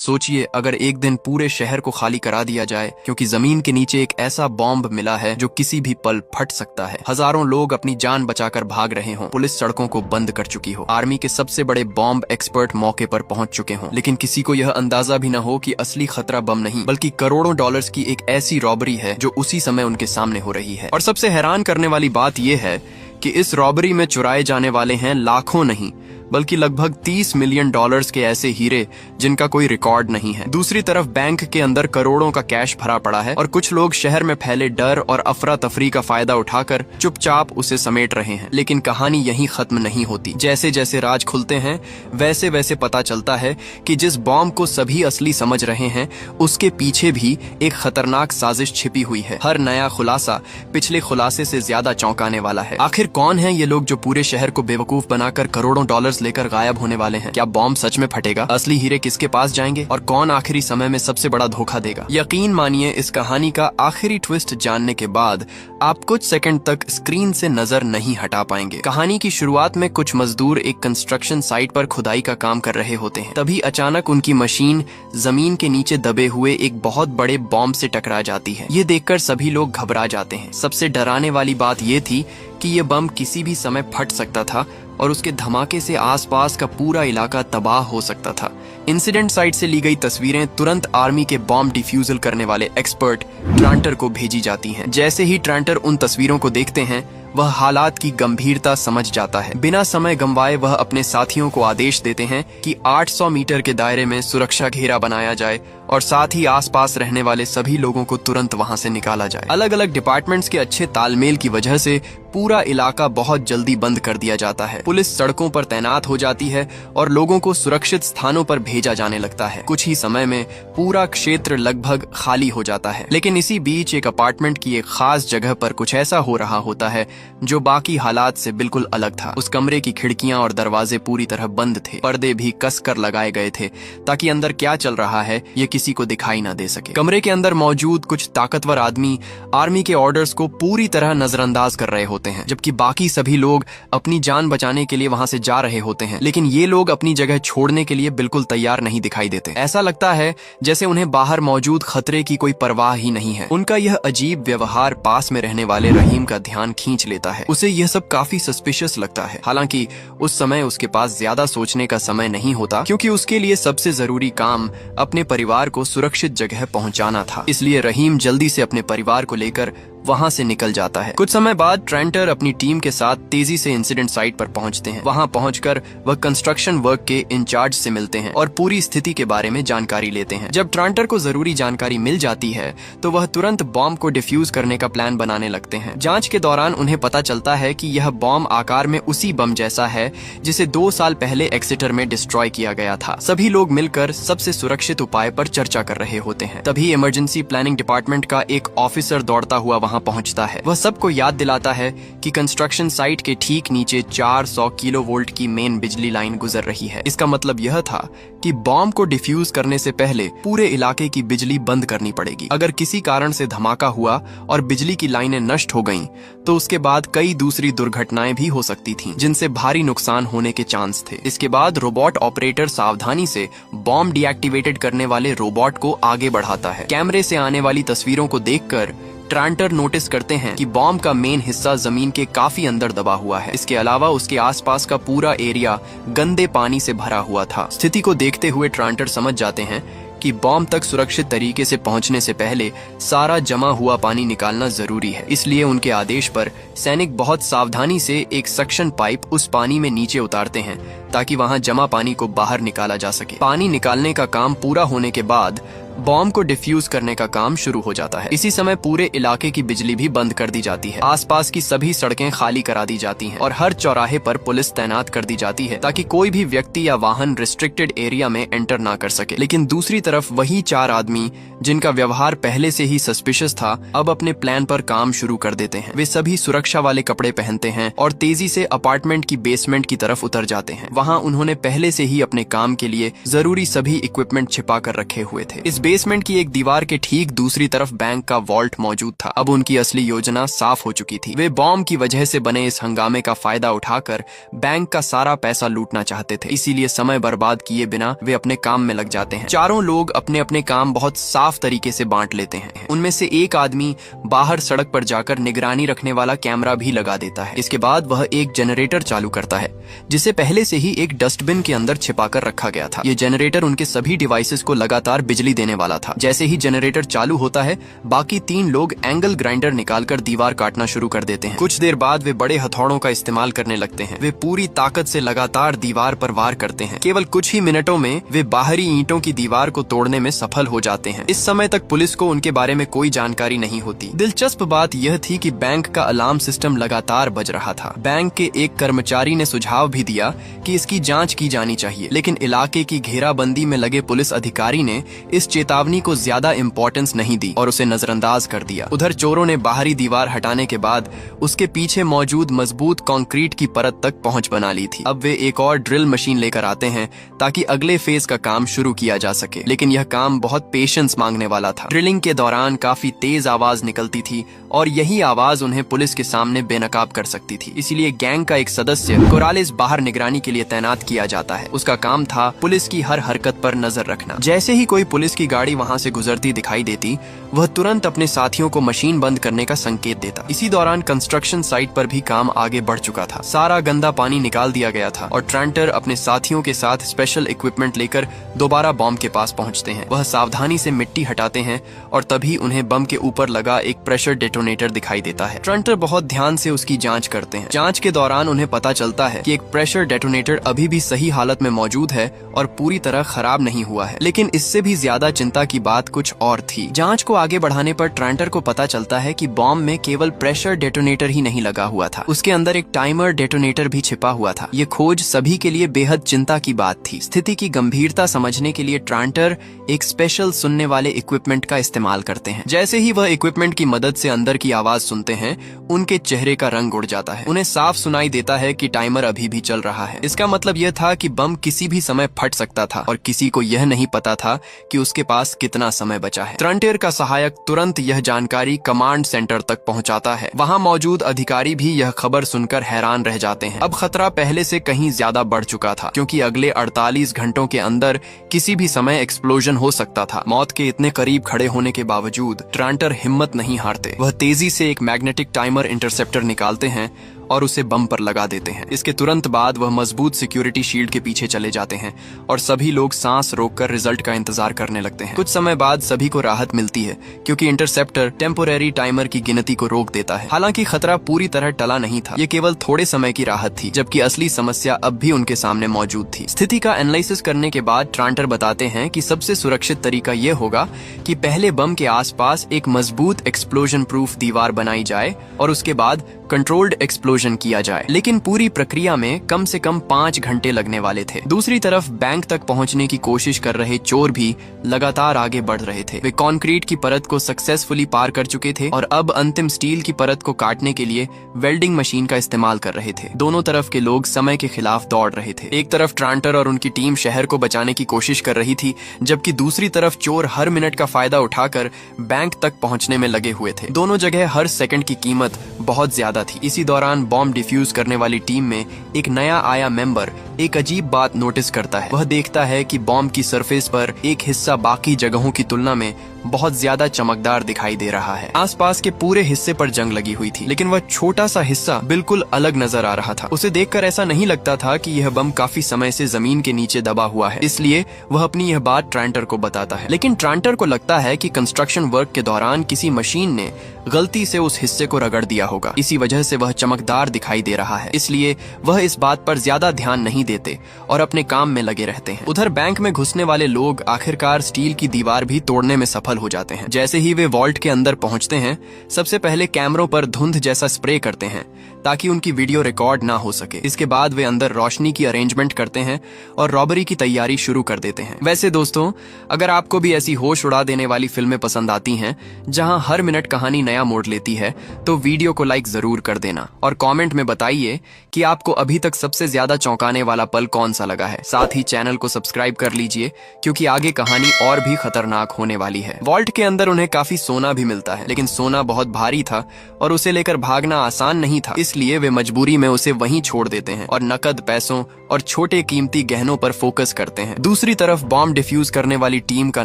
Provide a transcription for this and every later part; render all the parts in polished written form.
सोचिए अगर एक दिन पूरे शहर को खाली करा दिया जाए क्योंकि जमीन के नीचे एक ऐसा बॉम्ब मिला है जो किसी भी पल फट सकता है। हजारों लोग अपनी जान बचाकर भाग रहे हों, पुलिस सड़कों को बंद कर चुकी हो, आर्मी के सबसे बड़े बॉम्ब एक्सपर्ट मौके पर पहुंच चुके हों, लेकिन किसी को यह अंदाजा भी न हो कि असली खतरा बम नहीं बल्कि करोड़ों डॉलर्स की एक ऐसी रॉबरी है जो उसी समय उनके सामने हो रही है। और सबसे हैरान करने वाली बात यह है कि इस रॉबरी में चुराए जाने वाले हैं लाखों नहीं बल्कि लगभग 30 मिलियन डॉलर्स के ऐसे हीरे जिनका कोई रिकॉर्ड नहीं है। दूसरी तरफ बैंक के अंदर करोड़ों का कैश भरा पड़ा है और कुछ लोग शहर में फैले डर और अफरा तफरी का फायदा उठाकर चुपचाप उसे समेट रहे हैं। लेकिन कहानी यहीं खत्म नहीं होती। जैसे जैसे राज खुलते हैं वैसे वैसे पता चलता है कि जिस बॉम्ब को सभी असली समझ रहे हैं उसके पीछे भी एक खतरनाक साजिश छिपी हुई है। हर नया खुलासा पिछले खुलासे से ज्यादा चौंकाने वाला है। आखिर कौन है ये लोग जो पूरे शहर को बेवकूफ बनाकर करोड़ों डॉलर लेकर गायब होने वाले हैं? क्या बॉम्ब सच में फटेगा? असली हीरे किसके पास जाएंगे और कौन आखिरी समय में सबसे बड़ा धोखा देगा? यकीन मानिए इस कहानी का आखिरी ट्विस्ट जानने के बाद आप कुछ सेकंड तक स्क्रीन से नजर नहीं हटा पाएंगे। कहानी की शुरुआत में कुछ मजदूर एक कंस्ट्रक्शन साइट पर खुदाई का काम कर रहे होते हैं। तभी अचानक उनकी मशीन जमीन के नीचे दबे हुए एक बहुत बड़े बॉम्ब से टकरा जाती है। ये देखकर सभी लोग घबरा जाते हैं। सबसे डराने वाली बात ये थी कि ये बम किसी भी समय फट सकता था और उसके धमाके से आसपास का पूरा इलाका तबाह हो सकता था। इंसिडेंट साइट से ली गई तस्वीरें तुरंत आर्मी के बॉम्ब डिफ्यूजल करने वाले एक्सपर्ट ट्रांटर को भेजी जाती हैं। जैसे ही ट्रांटर उन तस्वीरों को देखते हैं वह हालात की गंभीरता समझ जाता है। बिना समय गंवाए वह अपने साथियों को आदेश देते हैं कि 800 मीटर के दायरे में सुरक्षा घेरा बनाया जाए और साथ ही आसपास रहने वाले सभी लोगों को तुरंत वहां से निकाला जाए। अलग अलग डिपार्टमेंट्स के अच्छे तालमेल की वजह से पूरा इलाका बहुत जल्दी बंद कर दिया जाता है। पुलिस सड़कों पर तैनात हो जाती है और लोगों को सुरक्षित स्थानों पर भेजा जाने लगता है। कुछ ही समय में पूरा क्षेत्र लगभग खाली हो जाता है। लेकिन इसी बीच एक अपार्टमेंट की एक खास जगह पर कुछ ऐसा हो रहा होता है जो बाकी हालात से बिल्कुल अलग था। उस कमरे की खिड़कियां और दरवाजे पूरी तरह बंद थे। पर्दे भी कसकर लगाए गए थे ताकि अंदर क्या चल रहा है ये किसी को दिखाई ना दे सके। कमरे के अंदर मौजूद कुछ ताकतवर आदमी आर्मी के ऑर्डर्स को पूरी तरह नजरअंदाज कर रहे होते हैं, जबकि बाकी सभी लोग अपनी जान बचाने के लिए वहां से जा रहे होते हैं। लेकिन ये लोग अपनी जगह छोड़ने के लिए बिल्कुल तैयार नहीं दिखाई देते। ऐसा लगता है जैसे उन्हें बाहर मौजूद खतरे की कोई परवाह ही नहीं है। उनका यह अजीब व्यवहार पास में रहने वाले रहीम का ध्यान खींच लेता है। उसे यह सब काफी सस्पिशियस लगता है। हालांकि उस समय उसके पास ज्यादा सोचने का समय नहीं होता क्योंकि उसके लिए सबसे जरूरी काम अपने परिवार को सुरक्षित जगह पहुंचाना था। इसलिए रहीम जल्दी से अपने परिवार को लेकर वहां से निकल जाता है। कुछ समय बाद ट्रेंटर अपनी टीम के साथ तेजी से इंसिडेंट साइट पर पहुंचते हैं। वहां पहुंचकर वह कंस्ट्रक्शन वर्क के इंचार्ज से मिलते हैं और पूरी स्थिति के बारे में जानकारी लेते हैं। जब ट्रेंटर को जरूरी जानकारी मिल जाती है तो वह तुरंत बॉम्ब को डिफ्यूज करने का प्लान बनाने लगते हैं। जांच के दौरान उन्हें पता चलता है कि यह बॉम्ब आकार में उसी बम जैसा है जिसे 2 साल पहले एक्सेटर में डिस्ट्रॉय किया गया था। सभी लोग मिलकर सबसे सुरक्षित उपाय पर चर्चा कर रहे होते हैं। तभी इमरजेंसी प्लानिंग डिपार्टमेंट का एक ऑफिसर दौड़ता हुआ वहां पहुंचता है। वह सबको याद दिलाता है कि कंस्ट्रक्शन साइट के ठीक नीचे 400 किलोवोल्ट की मेन बिजली लाइन गुजर रही है। इसका मतलब यह था कि बॉम्ब को डिफ्यूज करने से पहले पूरे इलाके की बिजली बंद करनी पड़ेगी। अगर किसी कारण से धमाका हुआ और बिजली की लाइनें नष्ट हो गईं, तो उसके बाद कई दूसरी दुर्घटनाएं भी हो सकती थीं, जिनसे भारी नुकसान होने के चांस थे। इसके बाद रोबोट ऑपरेटर सावधानी से बॉम्ब डीएक्टिवेटेड करने वाले रोबोट को आगे बढ़ाता है। कैमरे से आने वाली तस्वीरों को देखकर ट्रांटर नोटिस करते हैं कि बॉम्ब का मेन हिस्सा जमीन के काफी अंदर दबा हुआ है। इसके अलावा उसके आसपास का पूरा एरिया गंदे पानी से भरा हुआ था। स्थिति को देखते हुए ट्रांटर समझ जाते हैं कि बॉम्ब तक सुरक्षित तरीके से पहुंचने से पहले सारा जमा हुआ पानी निकालना जरूरी है। इसलिए उनके आदेश पर सैनिक बहुत सावधानी से एक सक्शन पाइप उस पानी में नीचे उतारते हैं ताकि वहां जमा पानी को बाहर निकाला जा सके। पानी निकालने का काम पूरा होने के बाद बॉम्ब को डिफ्यूज करने का काम शुरू हो जाता है। इसी समय पूरे इलाके की बिजली भी बंद कर दी जाती है। आसपास की सभी सड़कें खाली करा दी जाती हैं और हर चौराहे पर पुलिस तैनात कर दी जाती है ताकि कोई भी व्यक्ति या वाहन रिस्ट्रिक्टेड एरिया में एंटर ना कर सके। लेकिन दूसरी तरफ वही 4 आदमी जिनका व्यवहार पहले से ही सस्पिशियस था अब अपने प्लान पर काम शुरू कर देते हैं। वे सभी सुरक्षा वाले कपड़े पहनते हैं और तेजी से अपार्टमेंट की बेसमेंट की तरफ उतर जाते हैं। वहाँ उन्होंने पहले से ही अपने काम के लिए जरूरी सभी इक्विपमेंट छिपा कर रखे हुए थे। इस बेसमेंट की एक दीवार के ठीक दूसरी तरफ बैंक का वॉल्ट मौजूद था। अब उनकी असली योजना साफ हो चुकी थी। वे बॉम्ब की वजह से बने इस हंगामे का फायदा उठाकर बैंक का सारा पैसा लूटना चाहते थे। इसीलिए समय बर्बाद किए बिना वे अपने काम में लग जाते हैं। चारों लोग अपने अपने काम बहुत साफ तरीके से बांट लेते हैं। उनमें से एक आदमी बाहर सड़क पर जाकर निगरानी रखने वाला कैमरा भी लगा देता है। इसके बाद वह एक जनरेटर चालू करता है, जिसे पहले से ही एक डस्टबिन के अंदर छिपाकर रखा गया था। ये जनरेटर उनके सभी डिवाइसेस को लगातार बिजली देने वाला था। जैसे ही जनरेटर चालू होता है, बाकी 3 लोग एंगल ग्राइंडर निकालकर दीवार काटना शुरू कर देते हैं। कुछ देर बाद वे बड़े हथौड़ों का इस्तेमाल करने लगते हैं। वे पूरी ताकत से लगातार दीवार पर वार करते हैं। केवल कुछ ही मिनटों में वे बाहरी ईंटों की दीवार को तोड़ने में सफल हो जाते हैं। इस समय तक पुलिस को उनके बारे में कोई जानकारी नहीं होती। दिलचस्प बात यह थी कि बैंक का अलार्म सिस्टम लगातार बज रहा था। बैंक के एक कर्मचारी ने सुझाव भी दिया कि इसकी जांच की जानी चाहिए, लेकिन इलाके की घेराबंदी में लगे पुलिस अधिकारी ने इस चेतावनी को ज्यादा इम्पोर्टेंस नहीं दी और उसे नजरअंदाज कर दिया। उधर चोरों ने बाहरी दीवार हटाने के बाद उसके पीछे मौजूद मजबूत कंक्रीट की परत तक पहुंच बना ली थी। अब वे एक और ड्रिल मशीन लेकर आते हैं ताकि अगले फेज का काम शुरू किया जा सके, लेकिन यह काम बहुत पेशेंस मांगने वाला था। ड्रिलिंग के दौरान काफी तेज आवाज निकलती थी और यही आवाज उन्हें पुलिस के सामने बेनकाब कर सकती थी। इसलिए गैंग का एक सदस्य कोरालिस बाहर निगरानी के लिए तैनात किया जाता है। उसका काम था पुलिस की हर हरकत पर नजर रखना। जैसे ही कोई पुलिस की गाड़ी वहां से गुजरती दिखाई देती, वह तुरंत अपने साथियों को मशीन बंद करने का संकेत देता। इसी दौरान कंस्ट्रक्शन साइट पर भी काम आगे बढ़ चुका था। सारा गंदा पानी निकाल दिया गया था और ट्रांटर अपने साथियों के साथ स्पेशल इक्विपमेंट लेकर दोबारा बॉम्ब के पास पहुंचते हैं। वह सावधानी से मिट्टी हटाते हैं और तभी उन्हें बम के ऊपर लगा एक प्रेशर डेटोनेटर दिखाई देता है। ट्रांटर बहुत ध्यान से उसकी जांच करते हैं। जांच के दौरान उन्हें पता चलता है कि एक प्रेशर डेटोनेटर अभी भी सही हालत में मौजूद है और पूरी तरह खराब नहीं हुआ है। लेकिन इससे भी ज्यादा चिंता की बात कुछ और थी। जांच को आगे बढ़ाने पर ट्रांटर को पता चलता है कि बॉम्ब में केवल प्रेशर डेटोनेटर ही नहीं लगा हुआ था, उसके अंदर एक टाइमर डेटोनेटर भी छिपा हुआ था। ये खोज सभी के लिए बेहद चिंता की बात थी। स्थिति की गंभीरता समझने के लिए ट्रांटर एक स्पेशल सुनने वाले इक्विपमेंट का इस्तेमाल करते हैं। जैसे ही वह इक्विपमेंट की मदद से अंदर की आवाज सुनते हैं, उनके चेहरे का रंग उड़ जाता है। उन्हें साफ सुनाई देता है कि टाइमर अभी भी चल रहा है। इसका मतलब यह था कि बम किसी भी समय फट सकता था और किसी को यह नहीं पता था कि उसके पास कितना समय बचा है। ट्रांटर का सहायक तुरंत यह जानकारी कमांड सेंटर तक पहुंचाता है। वहां मौजूद अधिकारी भी यह खबर सुनकर हैरान रह जाते हैं। अब खतरा पहले से कहीं ज्यादा बढ़ चुका था, क्योंकि अगले 48 घंटों के अंदर किसी भी समय एक्सप्लोजन हो सकता था। मौत के इतने करीब खड़े होने के बावजूद ट्रांटर हिम्मत नहीं हारते। वह तेजी से एक मैग्नेटिक टाइमर इंटरसेप्टर निकालते हैं और उसे बम पर लगा देते हैं। इसके तुरंत बाद वह मजबूत सिक्योरिटी शील्ड के पीछे चले जाते हैं और सभी लोग सांस रोककर रिजल्ट का इंतजार करने लगते हैं। कुछ समय बाद सभी को राहत मिलती है, क्योंकि इंटरसेप्टर टेम्पोरेरी टाइमर की गिनती को रोक देता है। हालांकि खतरा पूरी तरह टला नहीं था, ये केवल थोड़े समय की राहत थी, जबकि असली समस्या अब भी उनके सामने मौजूद थी। स्थिति का एनालिसिस करने के बाद ट्रांटर बताते हैं कि सबसे सुरक्षित तरीका यह होगा कि पहले बम के आसपास एक मजबूत एक्सप्लोजन प्रूफ दीवार बनाई जाए और उसके बाद कंट्रोल्ड एक्सप्लोजन किया जाए। लेकिन पूरी प्रक्रिया में कम से कम 5 घंटे लगने वाले थे। दूसरी तरफ बैंक तक पहुंचने की कोशिश कर रहे चोर भी लगातार आगे बढ़ रहे थे। वे कंक्रीट की परत को सक्सेसफुली पार कर चुके थे और अब अंतिम स्टील की परत को काटने के लिए वेल्डिंग मशीन का इस्तेमाल कर रहे थे। दोनों तरफ के लोग समय के खिलाफ दौड़ रहे थे। एक तरफ ट्रांटर और उनकी टीम शहर को बचाने की कोशिश कर रही थी, जबकि दूसरी तरफ चोर हर मिनट का फायदा उठाकर बैंक तक पहुंचने में लगे हुए थे। दोनों जगह हर सेकंड की कीमत बहुत ज्यादा थी। इसी दौरान बॉम्ब डिफ्यूज करने वाली टीम में एक नया आया मेंबर एक अजीब बात नोटिस करता है। वह देखता है कि बॉम्ब की सरफेस पर एक हिस्सा बाकी जगहों की तुलना में बहुत ज्यादा चमकदार दिखाई दे रहा है। आसपास के पूरे हिस्से पर जंग लगी हुई थी, लेकिन वह छोटा सा हिस्सा बिल्कुल अलग नजर आ रहा था। उसे देखकर ऐसा नहीं लगता था कि यह बम काफी समय से जमीन के नीचे दबा हुआ है, इसलिए वह अपनी यह बात ट्रांटर को बताता है। लेकिन ट्रांटर को लगता है कि कंस्ट्रक्शन वर्क के दौरान किसी मशीन ने गलती से उस हिस्से को रगड़ दिया होगा, इसी वजह से वह चमकदार दिखाई दे रहा है। इसलिए वह इस बात पर ज्यादा ध्यान नहीं देते और अपने काम में लगे रहते हैं। उधर बैंक में घुसने वाले लोग आखिरकार स्टील की दीवार भी तोड़ने में सफल हो जाते हैं। जैसे ही वे वॉल्ट के अंदर पहुंचते हैं, सबसे पहले कैमरों पर धुंध जैसा स्प्रे करते हैं ताकि उनकी वीडियो रिकॉर्ड ना हो सके। इसके बाद वे अंदर रोशनी की अरेंजमेंट करते हैं और रॉबरी की तैयारी शुरू कर देते हैं। वैसे दोस्तों, अगर आपको भी ऐसी होश उड़ा देने वाली फिल्में पसंद आती हैं जहां हर मिनट कहानी नया मोड़ लेती है, तो वीडियो को लाइक जरूर कर देना और कमेंट में बताइए कि आपको अभी तक सबसे ज्यादा चौंकाने वाला वाला पल कौन सा लगा है। साथ ही चैनल को सब्सक्राइब कर लीजिए क्योंकि आगे कहानी और भी खतरनाक होने वाली है। वॉल्ट के अंदर उन्हें काफी सोना भी मिलता है, लेकिन सोना बहुत भारी था और उसे लेकर भागना आसान नहीं था, इसलिए वे मजबूरी में उसे वहीं छोड़ देते हैं और नकद पैसों और छोटे कीमती गहनों पर फोकस करते हैं। दूसरी तरफ बॉम्ब डिफ्यूज करने वाली टीम का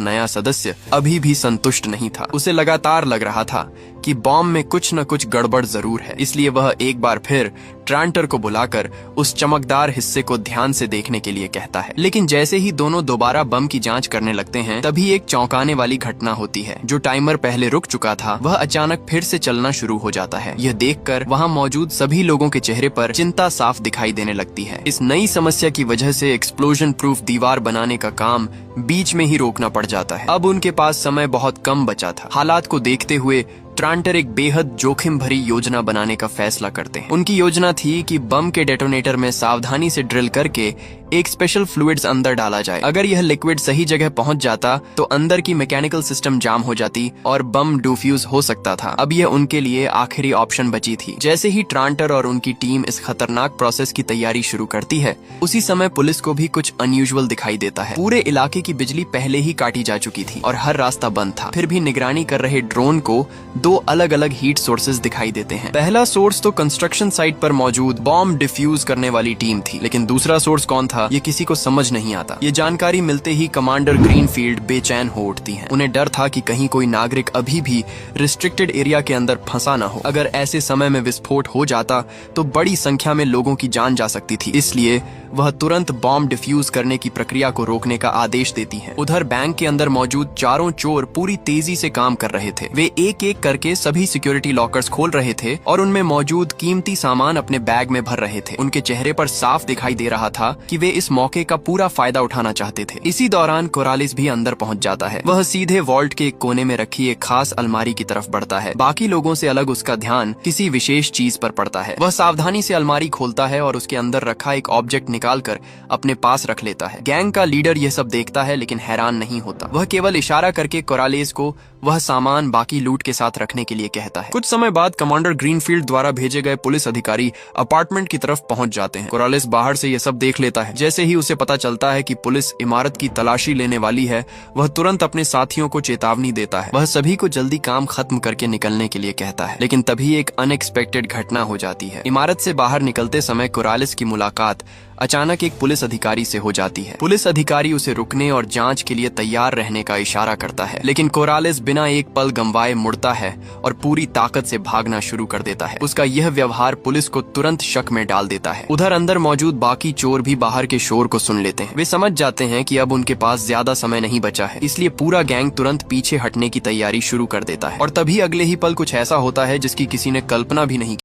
नया सदस्य अभी भी संतुष्ट नहीं था। उसे लगातार लग रहा था कि बॉम्ब में कुछ न कुछ गड़बड़ जरूर है, इसलिए वह एक बार फिर ट्रांटर को बुलाकर उस चमकदार हिस्से को ध्यान से देखने के लिए कहता है। लेकिन जैसे ही दोनों दोबारा बम की जांच करने लगते हैं, तभी एक चौंकाने वाली घटना होती है। जो टाइमर पहले रुक चुका था वह अचानक फिर से चलना शुरू हो जाता है। यह देखकर वहां मौजूद सभी लोगों के चेहरे पर चिंता साफ दिखाई देने लगती है। इस नई समस्या की वजह से एक्सप्लोजन प्रूफ दीवार बनाने का काम बीच में ही रोकना पड़ जाता है। अब उनके पास समय बहुत कम बचा था। हालात को देखते हुए ट्रांटर एक बेहद जोखिम भरी योजना बनाने का फैसला करते हैं। उनकी योजना थी कि बम के डेटोनेटर में सावधानी से ड्रिल करके एक स्पेशल फ्लूइड्स अंदर डाला जाए। अगर यह लिक्विड सही जगह पहुंच जाता तो अंदर की मैकेनिकल सिस्टम जाम हो जाती और बम डिफ्यूज हो सकता था। अब यह उनके लिए आखिरी ऑप्शन बची थी। जैसे ही ट्रांटर और उनकी टीम इस खतरनाक प्रोसेस की तैयारी शुरू करती है, उसी समय पुलिस को भी कुछ अनयूजुअल दिखाई देता है। पूरे इलाके की बिजली पहले ही काटी जा चुकी थी और हर रास्ता बंद था। फिर भी निगरानी कर रहे ड्रोन को दो अलग अलग हीट सोर्सेज दिखाई देते हैं। पहला सोर्स तो कंस्ट्रक्शन साइट पर मौजूद बॉम्ब डिफ्यूज करने वाली टीम थी, लेकिन दूसरा सोर्स कौन था ये किसी को समझ नहीं आता। ये जानकारी मिलते ही कमांडर ग्रीनफील्ड बेचैन हो उठती हैं। उन्हें डर था कि कहीं कोई नागरिक अभी भी रिस्ट्रिक्टेड एरिया के अंदर फंसा न हो। अगर ऐसे समय में विस्फोट हो जाता तो बड़ी संख्या में लोगों की जान जा सकती थी, इसलिए वह तुरंत बॉम्ब डिफ्यूज करने की प्रक्रिया को रोकने का आदेश देती है। उधर बैंक के अंदर मौजूद चारों चोर पूरी तेजी से काम कर रहे थे। वे एक एक करके सभी सिक्योरिटी लॉकर्स खोल रहे थे और उनमें मौजूद कीमती सामान अपने बैग में भर रहे थे। उनके चेहरे पर साफ दिखाई दे रहा था कि वे इस मौके का पूरा फायदा उठाना चाहते थे। इसी दौरान कोरालिस भी अंदर पहुंच जाता है। वह सीधे वॉल्ट के एक कोने में रखी एक खास अलमारी की तरफ बढ़ता है। बाकी लोगों से अलग उसका ध्यान किसी विशेष चीज पर पड़ता है। वह सावधानी से अलमारी खोलता है और उसके अंदर रखा एक ऑब्जेक्ट निकालकर अपने पास रख लेता है। गैंग का लीडर यह सब देखता है लेकिन हैरान नहीं होता। वह केवल इशारा करके कोरालिस को वह सामान बाकी लूट के साथ रखने के लिए कहता है। कुछ समय बाद कमांडर ग्रीनफील्ड द्वारा भेजे गए पुलिस अधिकारी अपार्टमेंट की तरफ पहुंच जाते हैं। कोरालिस बाहर से यह सब देख लेता है। जैसे ही उसे पता चलता है कि पुलिस इमारत की तलाशी लेने वाली है, वह तुरंत अपने साथियों को चेतावनी देता है। वह सभी को जल्दी काम खत्म करके निकलने के लिए कहता है, लेकिन तभी एक अनएक्सपेक्टेड घटना हो जाती है। इमारत से बाहर निकलते समय कोरालिस की मुलाकात अचानक एक पुलिस अधिकारी से हो जाती है। पुलिस अधिकारी उसे रुकने और जांच के लिए तैयार रहने का इशारा करता है, लेकिन कोरालिस बिना एक पल गंवाए मुड़ता है और पूरी ताकत से भागना शुरू कर देता है। उसका यह व्यवहार पुलिस को तुरंत शक में डाल देता है। उधर अंदर मौजूद बाकी चोर भी बाहर के शोर को सुन लेते हैं। वे समझ जाते हैं कि अब उनके पास ज्यादा समय नहीं बचा है, इसलिए पूरा गैंग तुरंत पीछे हटने की तैयारी शुरू कर देता है। और तभी अगले ही पल कुछ ऐसा होता है जिसकी किसी ने कल्पना भी नहीं की।